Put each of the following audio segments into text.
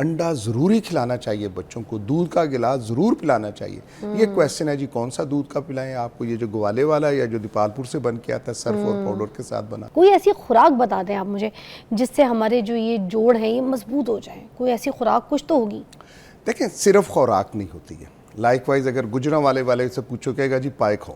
अंडा ज़रूरी खिलाना चाहिए बच्चों को, दूध का गिलास ज़रूर पिलाना चाहिए। ये क्वेश्चन है जी, कौन सा दूध का पिलाएं आपको, ये जो ग्वाले वाला या जो दीपालपुर से बन के आता है सर्फ और पाउडर के साथ बना। कोई ऐसी खुराक बता दें आप मुझे जिससे हमारे जो ये जोड़ हैं ये मजबूत हो जाए, कोई ऐसी खुराक कुछ तो होगी। देखें, सिर्फ खुराक नहीं होती है। लाइकवाइज अगर गुजरांवाले वाले से पूछो कहेगा जी पाए खाओ,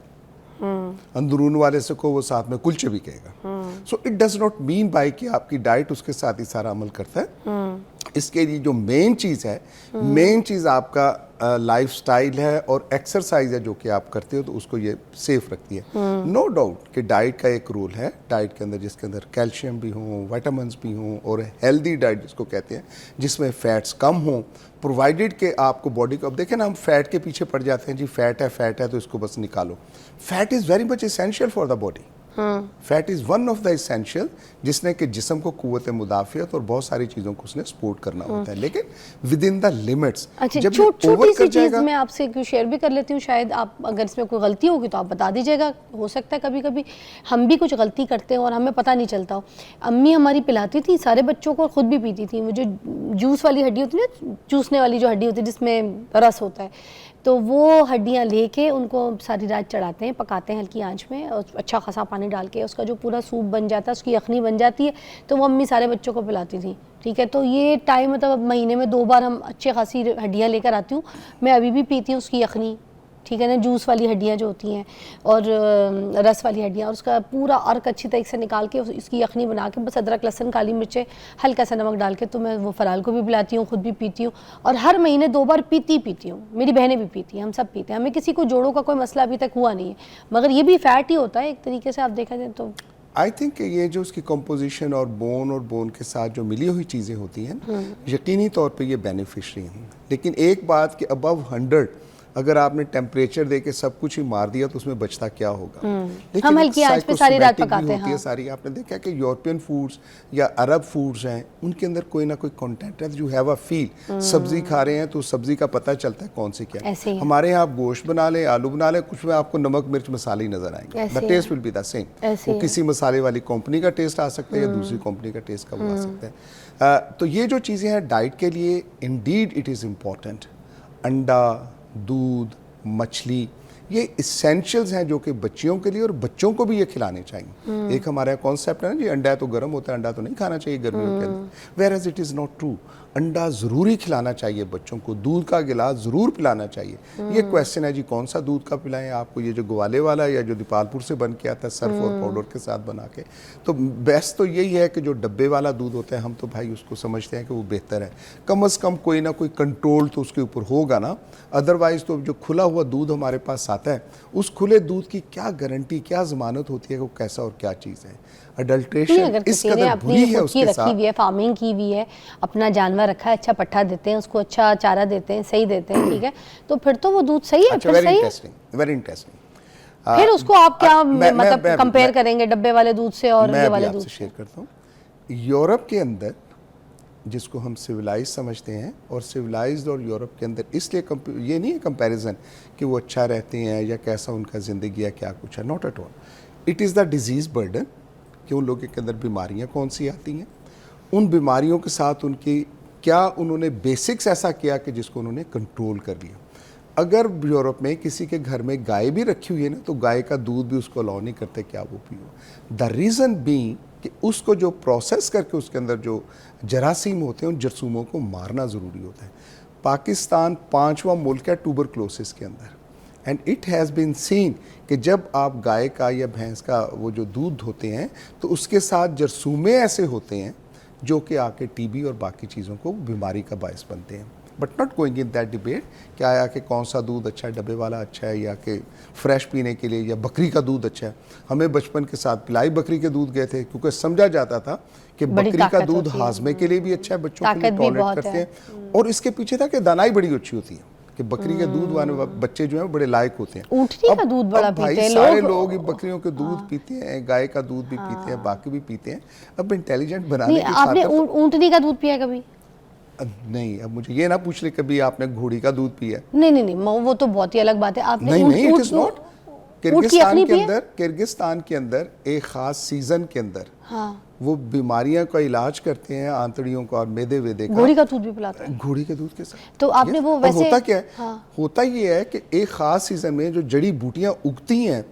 अंदरून वाले से को वो साथ में कुलचे भी कहेगा। So it does not mean by कि आपकी डाइट उसके साथ ही सारा अमल करता है। इसके लिए जो मेन चीज़ है, मेन चीज़ आपका लाइफस्टाइल है और एक्सरसाइज है जो कि आप करते हो, तो उसको ये सेफ रखती है। नो डाउट कि डाइट का एक रोल है, डाइट के अंदर जिसके अंदर कैल्शियम भी हो, विटामिन भी हो, और हेल्दी डाइट जिसको कहते हैं जिसमें फैट्स कम हो, प्रोवाइडेड के आपको बॉडी को। अब देखें ना, हम फैट के पीछे पड़ जाते हैं जी, फैट है तो इसको बस निकालो। Fat is very much essential for the body. Fat is one of the essential, जिसने कि जिस्म को कुव्वत मुदाफ़ियत और बहुत सारी चीज़ों को उसने सपोर्ट करना होता है, लेकिन विद इन द लिमिट्स। अच्छा, छोटी सी चीज़ मैं आपसे शेयर भी कर लेती हूँ, शायद आप अगर इसमें कोई गलती होगी तो आप बता दीजिएगा। हो सकता है कभी कभी हम भी कुछ गलती करते हैं और हमें पता नहीं चलता हो। अम्मी हमारी पिलाती थी सारे बच्चों को, खुद भी पीती थी। वो जो जूस वाली हड्डी होती है ना, चूसने वाली जो हड्डी होती है जिसमें रस होता है, तो वो हड्डियाँ लेके उनको सारी रात चढ़ाते हैं, पकाते हैं हल्की आंच में, और अच्छा खासा पानी डाल के उसका जो पूरा सूप बन जाता है, उसकी यखनी बन जाती है, तो वो अम्मी सारे बच्चों को पिलाती थी। ठीक है, तो ये टाइम मतलब महीने में 2 बार हम अच्छी खासी हड्डियाँ लेकर आती हूँ। मैं अभी भी पीती हूँ उसकी यखनी, ठीक है ना, जूस वाली हड्डियाँ जो होती हैं और रस वाली हड्डियाँ, और उसका पूरा अर्क अच्छी तरीके से निकाल के इसकी यखनी बना के, बस अदरक लहसुन काली मिर्चें हल्का सा नमक डाल के, तो मैं वो फराल को भी पिलाती हूँ, खुद भी पीती हूँ, और हर महीने 2 बार पीती हूँ। मेरी बहनें भी पीती हैं, हम सब पीते हैं। हमें किसी को जोड़ों का कोई मसला अभी तक हुआ नहीं है, मगर ये भी फैट ही होता है एक तरीके से आप देखा जाए तो। आई थिंक ये जो उसकी कंपोजिशन और बोन के साथ जो मिली हुई चीज़ें होती हैं, यकीनी तौर पे ये बेनिफिशरी हैं। लेकिन एक बात कि अबव 100 अगर आपने टेम्परेचर देके सब कुछ ही मार दिया तो उसमें बचता क्या होगा। लेकिन हम हल्की आंच पे सारी रात पकाते हैं। हाँ। सारी आपने देखा कि यूरोपियन फूड्स या अरब फूड्स हैं, उनके अंदर कोई ना कोई कंटेंट है, यू हैव अ फील। सब्जी खा रहे हैं तो सब्जी का पता चलता है कौन सी क्या है। हमारे यहाँ आप गोश्त बना ले, आलू बना ले, कुछ में आपको नमक मिर्च मसाले ही नजर आएंगे, the taste will be the same. वो किसी मसाले वाली कंपनी का टेस्ट आ सकता है या दूसरी कंपनी का टेस्ट का वो आ सकता है। तो ये जो चीज़ें हैं डाइट के लिए, इंडीड इट इज़ इम्पॉर्टेंट। अंडा, दूध, मछली, ये इसेंशियल्स हैं जो कि बच्चियों के लिए, और बच्चों को भी ये खिलाने चाहिए। एक हमारा कॉन्सेप्ट है ना जी, अंडा है तो गर्म होता है, अंडा तो नहीं खाना चाहिए गर्मियों के अंदर, whereas it is not true. अंडा ज़रूरी खिलाना चाहिए बच्चों को, दूध का गिलास ज़रूर पिलाना चाहिए। ये क्वेश्चन है जी, कौन सा दूध का पिलाएं आपको, ये जो ग्वाले वाला या जो दीपालपुर से बन के आता है सर्फ और पाउडर के साथ बना के। तो बेस्ट तो यही है कि जो डब्बे वाला दूध होता है, हम तो भाई उसको समझते हैं कि वो बेहतर है। कम से कम कोई ना कोई कंट्रोल तो उसके ऊपर होगा ना, अदरवाइज तो जो खुला हुआ दूध हमारे पास आता है, उस खुले दूध की क्या गारंटी, क्या जमानत होती है कि वो कैसा और क्या चीज़ है। अडल्ट्रेशन इस कदर बुरी है उसके साथ। रखी हुई है, फार्मिंग की हुई है, अपना जानवर रखा है, अच्छा पट्ठा देते हैं उसको, अच्छा चारा देते हैं, सही देते हैं, ठीक है, तो फिर तो वो दूध सही है। अच्छा, वेरी इंटरेस्टिंग। फिर उसको आप क्या मतलब कंपेयर करेंगे डब्बे वाले दूध से और ये वाले दूध से? शेयर करता हूँ। यूरोप के अंदर जिसको हम सिविलाइज समझते हैं, और सिविलाइज्ड और यूरोप के अंदर इसलिए ये नहीं है कंपैरिजन कि वो अच्छा रहते हैं या कैसा उनका ज़िंदगी है, क्या कुछ है, not at all. It is the disease burden कि उन लोगों के अंदर बीमारियां कौन सी आती हैं, उन बीमारियों के साथ उनकी क्या उन्होंने बेसिक्स ऐसा किया कि जिसको उन्होंने कंट्रोल कर लिया। अगर यूरोप में किसी के घर में गाय भी रखी हुई है ना, तो गाय का दूध भी उसको अलाउ नहीं करते क्या वो पियो। द रीज़न बीइंग कि उसको जो प्रोसेस करके उसके अंदर जो जरासीम होते हैं, उन जरासीमों को मारना ज़रूरी होता है। पाकिस्तान 5वां मुल्क है ट्यूबरक्लोसिस के अंदर, and it has been seen कि जब आप गाय का या भैंस का वो जो दूध धोते हैं तो उसके साथ जरसूमे ऐसे होते हैं जो कि आके टीबी और बाकी चीज़ों को बीमारी का बायस बनते हैं। But not going in that debate क्या आया कि कौन सा दूध अच्छा है, डब्बे वाला अच्छा है या कि फ्रेश पीने के लिए, या बकरी का दूध अच्छा है। हमें बचपन के साथ पिलाई बकरी के दूध गए थे, क्योंकि समझा जाता था कि बकरी का दूध हाजमे के लिए भी अच्छा है, बच्चों के लिए टॉलरेट करते हैं, और इसके पीछे था कि दानाई बड़ी अच्छी होती है कि बकरी के दूध वाले बच्चे जो हैं बड़े लायक होते हैं। ऊँटनी का दूध बड़ा पीते हैं सारे लोग बकरियों के दूध पीते हैं, गाय का दूध भी पीते हैं, बाकी भी पीते हैं। अब इंटेलिजेंट बनाने की आपने ऊँटनी का दूध पिया कभी? नहीं, अब मुझे ये ना पूछ ले कभी आपने घोड़ी का दूध पिया? नहीं, वो तो बहुत ही अलग बात है। आपने नहीं, इट इज नॉट। किर्गिस्तान के अंदर एक खास सीजन के अंदर हाँ, वो बीमारियां का इलाज करते हैं, आंतड़ियों का और मेदे वेदे का। घोड़ी का दूध भी पिलाते हैं। घोड़ी के दूध के साथ। तो आपने वो और वैसे होता क्या है, हाँ, होता ये है कि एक खास सीजन में जो जड़ी बूटियां उगती हैं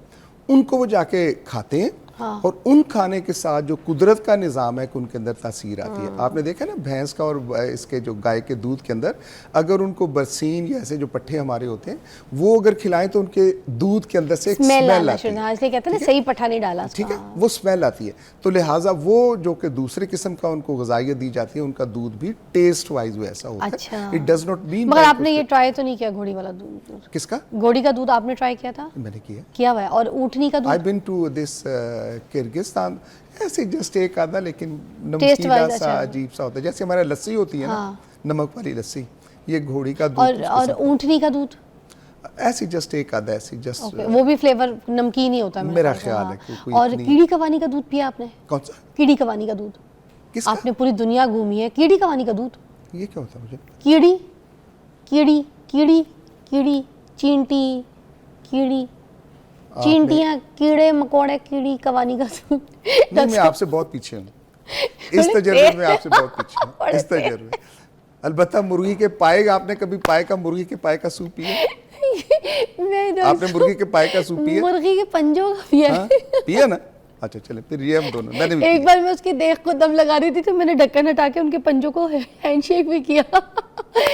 उनको वो जाके खाते हैं। हाँ। और उन खाने के साथ जो कुदरत का निज़ाम है कि उनके अंदर तासीर आती है। आपने देखा ना भैंस का और इसके जो गाय के दूध के अंदर अगर उनको बरसीन या ऐसे जो पट्ठे हमारे होते हैं वो अगर खिलाएं तो उनके दूध के अंदर से एक स्मेल स्मेल आना आती शुरू, है। हाँ, इसलिए कहते हैं ना सही पठा नहीं डाला ठीक है, उसका। वो स्मेल आती है। तो लिहाजा वो जो कि दूसरे किस्म का उनको ग़िज़ाइयत दी जाती है, उनका दूध भी टेस्ट वाइज वैसा होता अच्छा। है। It does not mean. मगर आपने ये ट्राई तो नहीं किया घोड़ी वाला दूध? किसका? घोड़ी का दूध आपने ट्राई किया था? मैंने किया हुआ है। और ऊँटनी का आई दूध? बिन टू दिस किर्गिस्तान, ऐसे जस्ट एक आधा, लेकिन Taste नमकीना wise सा अच्छा है। अजीब सा होता है। जैसे हमारा लस्सी होती है हाँ। ना, नमक वाली लस्सी, ये घोड़ी का दूध और ऊँटनी का दूध? ऐसी जस्ट एक आधा, ऐसी जस्ट। ओके, वो भी फ्लेवर नमकीन ही होता है मेरा से, ख्याल हाँ। है कि कोई और इतनी- कीड़ी कवानी का दूध पिया आपने? कौन सा? कीड़ी कवानी का दूध? किसका? आपने पूरी दुनिया घूमी है, कीड़ी कवानी का दूध? ये क्या होता है मुझे? कीड़ी कीड़ी कीड़ी कीड़ी चींटी कीड़ी चींटियां कीड़े मकोड़े कीड़ी कवानी का दूध। नहीं, मैं आपसे बहुत पीछे हूँ इस तजर्बे में, आपसे बहुत पीछे हूँ इस तजर्बे। अलबत्ता मुर्गी के पाए, आपने कभी पाए का, मुर्गी के पाए का सूप पिया? आपने मुर्गी के पाए का सूप पिया? मुर्गी के पंजों का पिया है। हाँ, पिया ना? अच्छा चले, फिर ये हम दोनों, मैंने भी एक पिया। बार मैं उसकी देख को दम लगा रही थी तो मैंने ढक्कन हटा के उनके पंजों को हैंडशेक भी किया।